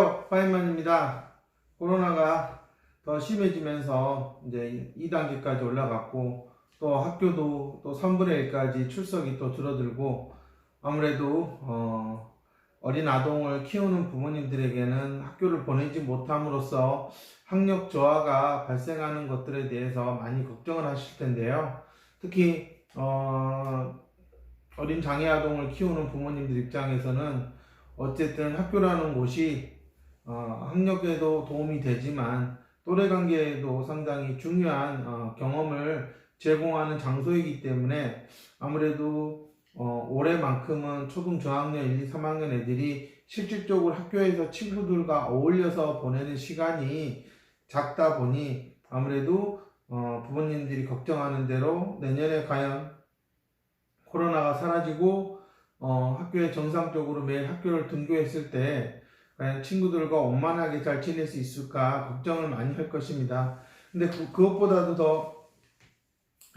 안녕하세요. 파인만입니다. 코로나가 더 심해지면서 이제 2단계까지 올라갔고, 또 학교도 또 3분의 1까지 출석이 또 줄어들고, 아무래도 어린 아동을 키우는 부모님들에게는 학교를 보내지 못함으로써 학력 저하가 발생하는 것들에 대해서 많이 걱정을 하실 텐데요. 특히 어린 장애 아동을 키우는 부모님들 입장에서는 어쨌든 학교라는 곳이 학력에도 도움이 되지만 또래 관계에도 상당히 중요한 경험을 제공하는 장소이기 때문에 아무래도 올해만큼은 초등 저학년 1, 2, 3학년 애들이 실질적으로 학교에서 친구들과 어울려서 보내는 시간이 작다 보니 아무래도 부모님들이 걱정하는 대로 내년에 과연 코로나가 사라지고 학교에 정상적으로 매일 학교를 등교했을 때 과연 친구들과 원만하게 잘 지낼 수 있을까 걱정을 많이 할 것입니다. 근데 그것보다도 더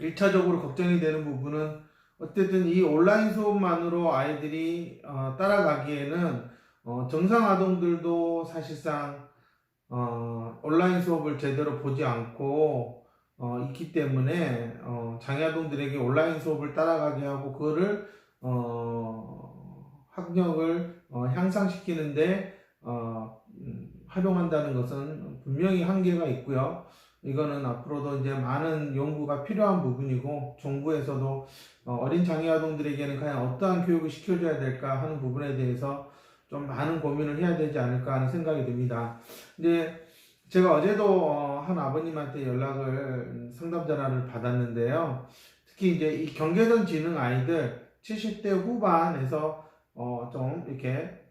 1차적으로 걱정이 되는 부분은 어쨌든 이 온라인 수업만으로 아이들이 따라가기에는 정상 아동들도 사실상 온라인 수업을 제대로 보지 않고 있기 때문에 장애아동들에게 온라인 수업을 따라가게 하고 그거를 학력을 향상시키는데 활용한다는 것은 분명히 한계가 있고요. 이거는 앞으로도 이제 많은 연구가 필요한 부분이고 정부에서도 어린 장애아동들에게는 과연 어떠한 교육을 시켜줘야 될까 하는 부분에 대해서 좀 많은 고민을 해야 되지 않을까 하는 생각이 듭니다. 근데 제가 어제도 한 아버님한테 상담 전화를 받았는데요. 특히 이제 이 경계선 지능 아이들 70대 후반에서 좀 이렇게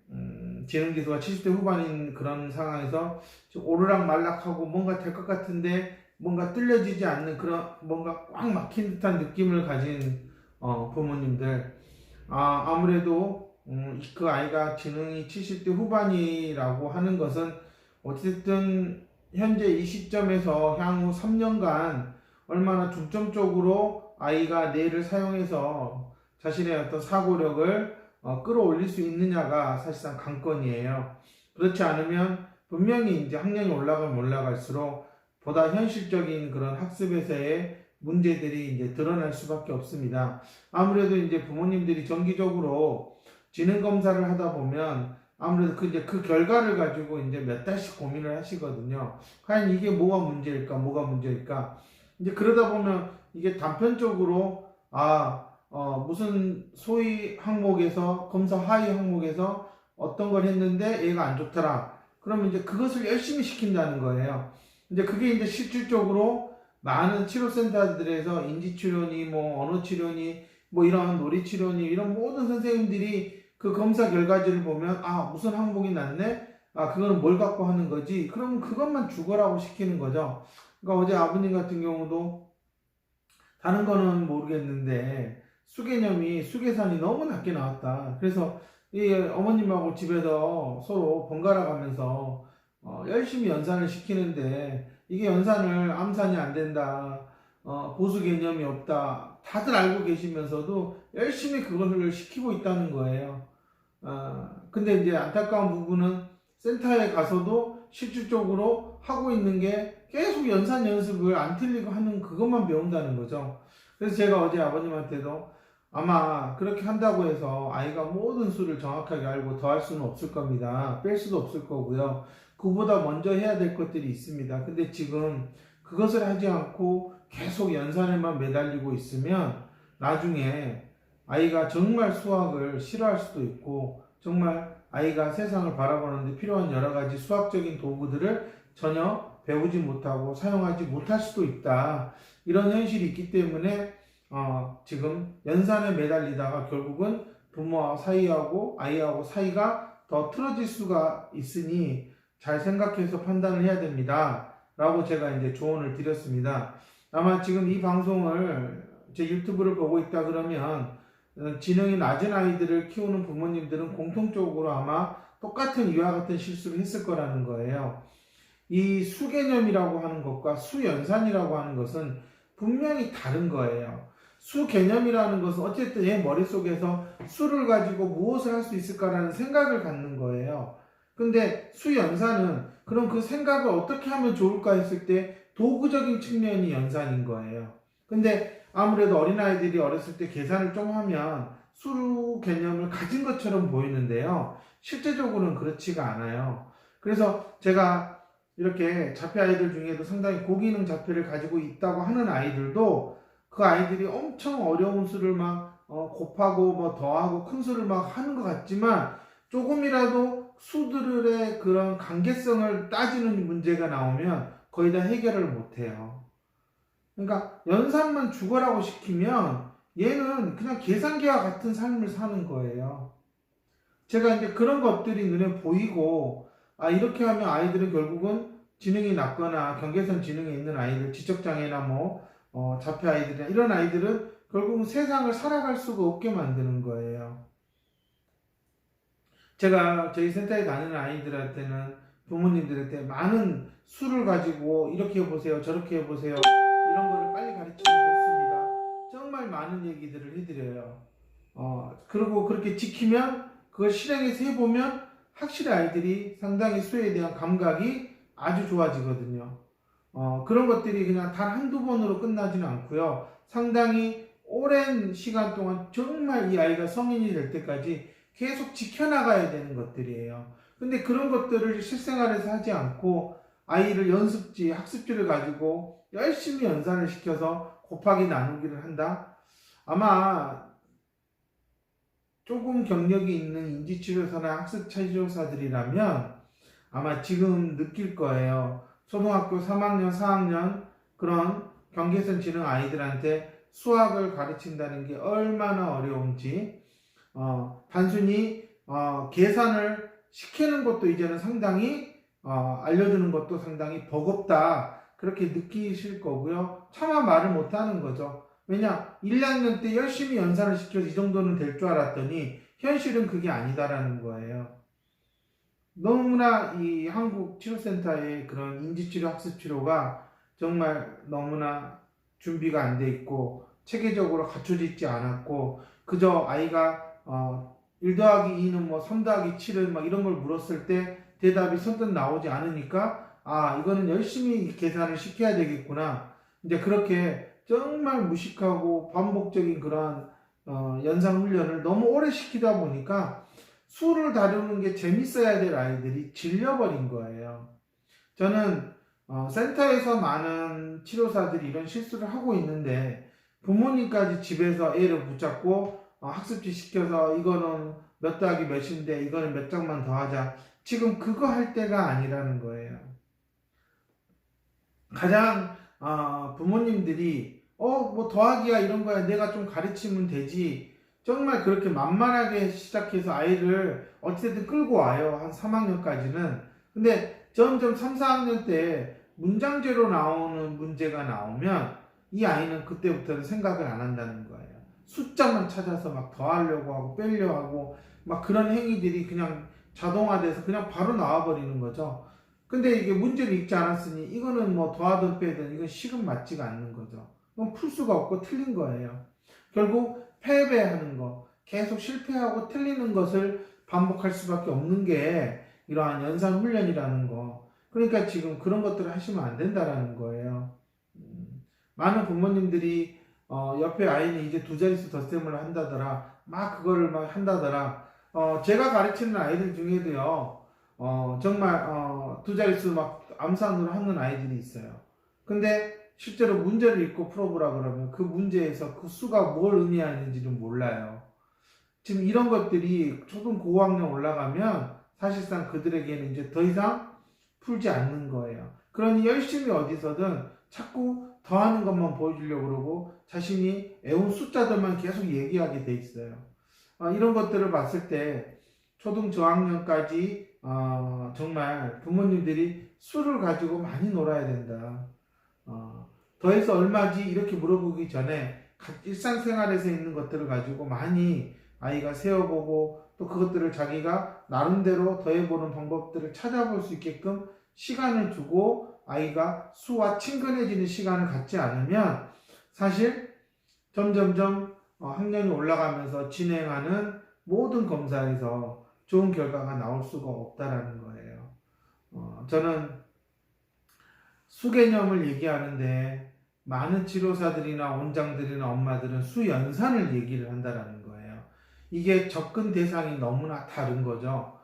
지능 지수가 70대 후반인 그런 상황에서 오르락 말락하고 뭔가 될 것 같은데 뭔가 뚫려지지 않는 그런 뭔가 꽉 막힌 듯한 느낌을 가진 부모님들, 아무래도 그 아이가 지능이 70대 후반이라고 하는 것은 어쨌든 현재 이 시점에서 향후 3년간 얼마나 중점적으로 아이가 뇌를 사용해서 자신의 어떤 사고력을 끌어올릴 수 있느냐가 사실상 관건이에요. 그렇지 않으면 분명히 이제 학년이 올라가면 올라갈수록 보다 현실적인 그런 학습에서의 문제들이 이제 드러날 수밖에 없습니다. 아무래도 이제 부모님들이 정기적으로 지능 검사를 하다 보면 아무래도 그 결과를 가지고 이제 몇 달씩 고민을 하시거든요. 과연 이게 뭐가 문제일까? 이제 그러다 보면 이게 단편적으로, 무슨 소위 항목에서, 검사 하위 항목에서 어떤 걸 했는데 얘가 안 좋더라. 그러면 이제 그것을 열심히 시킨다는 거예요. 이제 그게 이제 실질적으로 많은 치료센터들에서 인지치료니, 언어치료니, 이런 놀이치료니, 이런 모든 선생님들이 그 검사 결과지를 보면 무슨 항목이 났네? 그거는 뭘 갖고 하는 거지? 그러면 그것만 죽어라고 시키는 거죠. 그러니까 어제 아버님 같은 경우도 다른 거는 모르겠는데 수계산이 너무 낮게 나왔다. 그래서 이 어머님하고 집에서 서로 번갈아 가면서 열심히 연산을 시키는데 이게 연산을 암산이 안 된다. 보수 개념이 없다. 다들 알고 계시면서도 열심히 그것을 시키고 있다는 거예요. 근데 이제 안타까운 부분은 센터에 가서도 실질적으로 하고 있는 게 계속 연산 연습을 안 틀리고 하는 그것만 배운다는 거죠. 그래서 제가 어제 아버님한테도 아마 그렇게 한다고 해서 아이가 모든 수를 정확하게 알고 더할 수는 없을 겁니다. 뺄 수도 없을 거고요. 그보다 먼저 해야 될 것들이 있습니다. 근데 지금 그것을 하지 않고 계속 연산에만 매달리고 있으면 나중에 아이가 정말 수학을 싫어할 수도 있고 정말 아이가 세상을 바라보는데 필요한 여러 가지 수학적인 도구들을 전혀 배우지 못하고 사용하지 못할 수도 있다. 이런 현실이 있기 때문에 지금 연산에 매달리다가 결국은 부모와 사이하고 아이하고 사이가 더 틀어질 수가 있으니 잘 생각해서 판단을 해야 됩니다. 라고 제가 이제 조언을 드렸습니다. 아마 지금 이 방송을 제 유튜브를 보고 있다 그러면 지능이 낮은 아이들을 키우는 부모님들은 공통적으로 아마 똑같은 이와 같은 실수를 했을 거라는 거예요. 이 수개념이라고 하는 것과 수연산이라고 하는 것은 분명히 다른 거예요. 수개념이라는 것은 어쨌든 얘 머릿속에서 수를 가지고 무엇을 할 수 있을까라는 생각을 갖는 거예요. 근데 수연산은 그럼 그 생각을 어떻게 하면 좋을까 했을 때 도구적인 측면이 연산인 거예요. 근데 아무래도 어린아이들이 어렸을 때 계산을 좀 하면 수 개념을 가진 것처럼 보이는데요. 실제적으로는 그렇지가 않아요. 그래서 제가 이렇게 자폐 아이들 중에도 상당히 고기능 자폐를 가지고 있다고 하는 아이들도 그 아이들이 엄청 어려운 수를 막 곱하고 뭐 더하고 큰 수를 막 하는 것 같지만 조금이라도 수들의 그런 관계성을 따지는 문제가 나오면 거의 다 해결을 못해요. 그러니까 연산만 죽어라고 시키면 얘는 그냥 계산기와 같은 삶을 사는 거예요. 제가 이제 그런 것들이 눈에 보이고, 아, 이렇게 하면 아이들은 결국은 지능이 낮거나 경계선 지능이 있는 아이들, 지적장애나 뭐, 자폐 아이들이나 이런 아이들은 결국은 세상을 살아갈 수가 없게 만드는 거예요. 제가 저희 센터에 다니는 아이들한테는 부모님들한테 많은 수를 가지고 이렇게 해보세요, 저렇게 해보세요, 이런 거를 빨리 가르치면 좋습니다. 정말 많은 얘기들을 해드려요. 그리고 그렇게 지키면 그걸 실행해서 해보면 확실히 아이들이 상당히 수에 대한 감각이 아주 좋아지거든요. 그런 것들이 그냥 단 한두 번으로 끝나지는 않고요. 상당히 오랜 시간 동안 정말 이 아이가 성인이 될 때까지 계속 지켜나가야 되는 것들이에요. 근데 그런 것들을 실생활에서 하지 않고 아이를 연습지, 학습지를 가지고 열심히 연산을 시켜서 곱하기 나누기를 한다? 아마 조금 경력이 있는 인지치료사나 학습치료사들이라면 아마 지금 느낄 거예요. 초등학교 3학년, 4학년 그런 경계선 지능 아이들한테 수학을 가르친다는 게 얼마나 어려운지, 단순히 계산을 시키는 것도 이제는 상당히 알려주는 것도 상당히 버겁다, 그렇게 느끼실 거고요. 차마 말을 못하는 거죠. 왜냐, 1, 2학년 때 열심히 연산을 시켜서 이 정도는 될 줄 알았더니 현실은 그게 아니다라는 거예요. 너무나 이 한국 치료센터의 그런 인지치료 학습치료가 정말 너무나 준비가 안 돼 있고 체계적으로 갖춰져 있지 않았고, 그저 아이가 1 더하기 2는 뭐 3 더하기 7은 막 이런 걸 물었을 때 대답이 선뜻 나오지 않으니까, 아, 이거는 열심히 계산을 시켜야 되겠구나, 이제 그렇게 정말 무식하고 반복적인 그러한 연상 훈련을 너무 오래 시키다 보니까 수를 다루는 게 재밌어야 될 아이들이 질려버린 거예요. 저는 센터에서 많은 치료사들이 이런 실수를 하고 있는데 부모님까지 집에서 애를 붙잡고 학습지 시켜서 이거는 몇 더하기 몇인데 이거는 몇 장만 더 하자, 지금 그거 할 때가 아니라는 거예요. 가장 부모님들이 뭐 더하기야 이런 거야 내가 좀 가르치면 되지, 정말 그렇게 만만하게 시작해서 아이를 어찌됐든 끌고 와요. 한 3학년까지는. 근데 점점 3, 4학년 때 문장제로 나오는 문제가 나오면 이 아이는 그때부터는 생각을 안 한다는 거예요. 숫자만 찾아서 막 더하려고 하고 빼려고 하고 막 그런 행위들이 그냥 자동화돼서 그냥 바로 나와버리는 거죠. 근데 이게 문제를 읽지 않았으니 이거는 뭐 더하든 빼든 이건 식은 맞지가 않는 거죠. 그럼 풀 수가 없고 틀린 거예요. 결국 패배하는 거, 계속 실패하고 틀리는 것을 반복할 수밖에 없는 게 이러한 연산 훈련이라는 거. 그러니까 지금 그런 것들을 하시면 안 된다라는 거예요. 많은 부모님들이 옆에 아이는 이제 2자릿수 덧셈을 한다더라, 막 그거를 막 한다더라. 제가 가르치는 아이들 중에도요, 정말 2자릿수 막 암산으로 하는 아이들이 있어요. 근데 실제로 문제를 읽고 풀어보라 그러면 그 문제에서 그 수가 뭘 의미하는지는 몰라요. 지금 이런 것들이 초등 고학년 올라가면 사실상 그들에게는 이제 더 이상 풀지 않는 거예요. 그러니 열심히 어디서든 자꾸 더하는 것만 보여주려고 그러고 자신이 애운 숫자들만 계속 얘기하게 돼 있어요. 이런 것들을 봤을 때 초등 저학년까지 정말 부모님들이 수를 가지고 많이 놀아야 된다. 더해서 얼마지 이렇게 물어보기 전에 일상생활에서 있는 것들을 가지고 많이 아이가 세워보고 또 그것들을 자기가 나름대로 더해보는 방법들을 찾아볼 수 있게끔 시간을 두고 아이가 수와 친근해지는 시간을 갖지 않으면 사실 점점점 학년이 올라가면서 진행하는 모든 검사에서 좋은 결과가 나올 수가 없다라는 거예요. 저는 수개념을 얘기하는데 많은 치료사들이나 원장들이나 엄마들은 수연산을 얘기를 한다라는 거예요. 이게 접근 대상이 너무나 다른 거죠.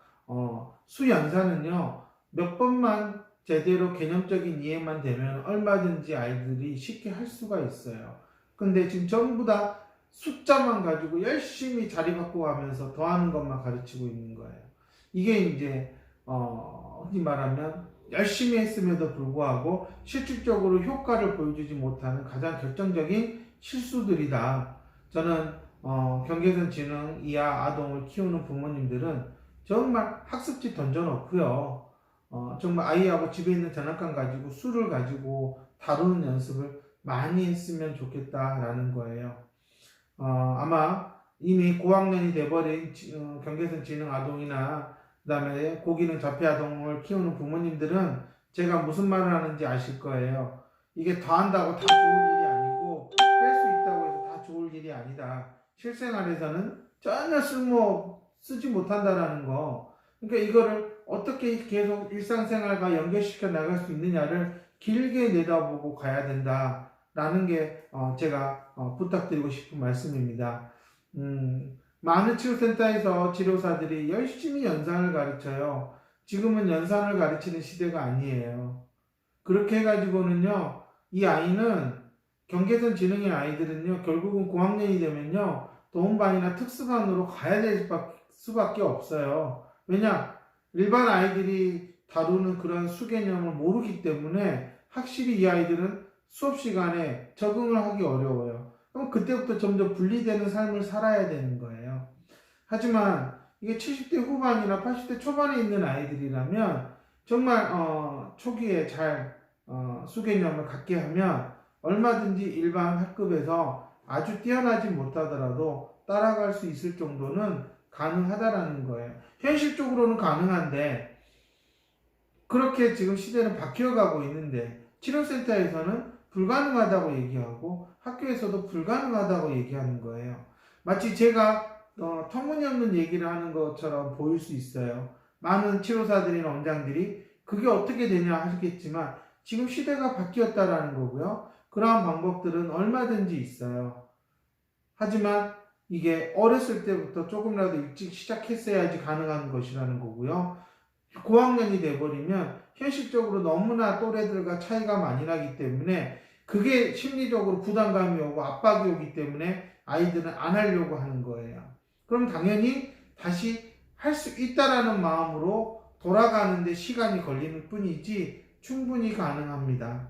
수연산은요, 몇 번만 제대로 개념적인 이해만 되면 얼마든지 아이들이 쉽게 할 수가 있어요. 근데 지금 전부 다 숫자만 가지고 열심히 자리 바꿔가면서 더하는 것만 가르치고 있는 거예요. 이게 이제 흔히 말하면 열심히 했음에도 불구하고 실질적으로 효과를 보여주지 못하는 가장 결정적인 실수들이다. 저는 경계선 지능 이하 아동을 키우는 부모님들은 정말 학습지 던져놓고요. 정말 아이하고 집에 있는 장난감 가지고 수를 가지고 다루는 연습을 많이 했으면 좋겠다라는 거예요. 아마 이미 고학년이 돼버린 경계선 지능 아동이나 그 다음에 고기능 자폐 아동을 키우는 부모님들은 제가 무슨 말을 하는지 아실 거예요. 이게 더한다고 다 좋을 일이 아니고 뺄 수 있다고 해서 다 좋을 일이 아니다. 실생활에서는 전혀 쓰지 못한다라는 거. 그러니까 이거를 어떻게 계속 일상생활과 연결시켜 나갈 수 있느냐를 길게 내다보고 가야 된다라는 게 제가 부탁드리고 싶은 말씀입니다. 많은 치료센터에서 치료사들이 열심히 연산을 가르쳐요. 지금은 연산을 가르치는 시대가 아니에요. 그렇게 해가지고는요, 이 아이는 경계선 지능의 아이들은요, 결국은 고학년이 되면요, 도움반이나 특수반으로 가야 될 수밖에 없어요. 왜냐? 일반 아이들이 다루는 그런 수개념을 모르기 때문에 확실히 이 아이들은 수업 시간에 적응을 하기 어려워요. 그럼 그때부터 점점 분리되는 삶을 살아야 되는 거예요. 하지만 이게 70대 후반이나 80대 초반에 있는 아이들이라면 정말 초기에 잘 수개념을 갖게 하면 얼마든지 일반 학급에서 아주 뛰어나지 못하더라도 따라갈 수 있을 정도는 가능하다라는 거예요. 현실적으로는 가능한데 그렇게 지금 시대는 바뀌어가고 있는데 치료센터에서는 불가능하다고 얘기하고 학교에서도 불가능하다고 얘기하는 거예요. 마치 제가 터무니없는 얘기를 하는 것처럼 보일 수 있어요. 많은 치료사들이나 원장들이 그게 어떻게 되냐 하시겠지만 지금 시대가 바뀌었다라는 거고요. 그러한 방법들은 얼마든지 있어요. 하지만 이게 어렸을 때부터 조금이라도 일찍 시작했어야지 가능한 것이라는 거고요. 고학년이 돼버리면 현실적으로 너무나 또래들과 차이가 많이 나기 때문에 그게 심리적으로 부담감이 오고 압박이 오기 때문에 아이들은 안 하려고 하는 거예요. 그럼 당연히 다시 할 수 있다라는 마음으로 돌아가는데 시간이 걸리는 뿐이지 충분히 가능합니다.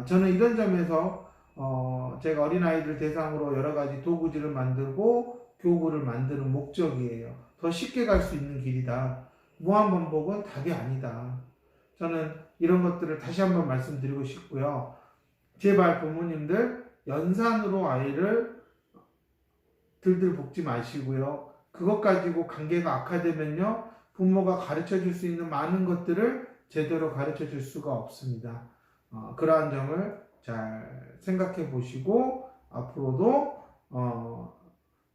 저는 이런 점에서 제가 어린아이들 대상으로 여러 가지 도구지를 만들고 교구를 만드는 목적이에요. 더 쉽게 갈 수 있는 길이다. 무한반복은 답이 아니다. 저는 이런 것들을 다시 한번 말씀드리고 싶고요. 제발 부모님들 연산으로 아이를 들들 볶지 마시고요. 그것 가지고 관계가 악화되면요. 부모가 가르쳐 줄 수 있는 많은 것들을 제대로 가르쳐 줄 수가 없습니다. 그러한 점을 잘 생각해 보시고 앞으로도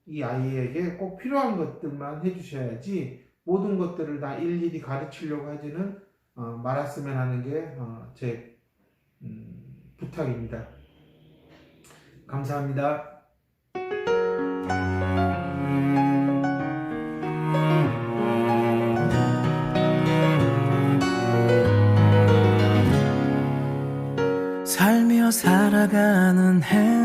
이 아이에게 꼭 필요한 것들만 해주셔야지 모든 것들을 다 일일이 가르치려고 하지는 말았으면 하는 게 제 부탁입니다. 감사합니다. 살며 살아가는 해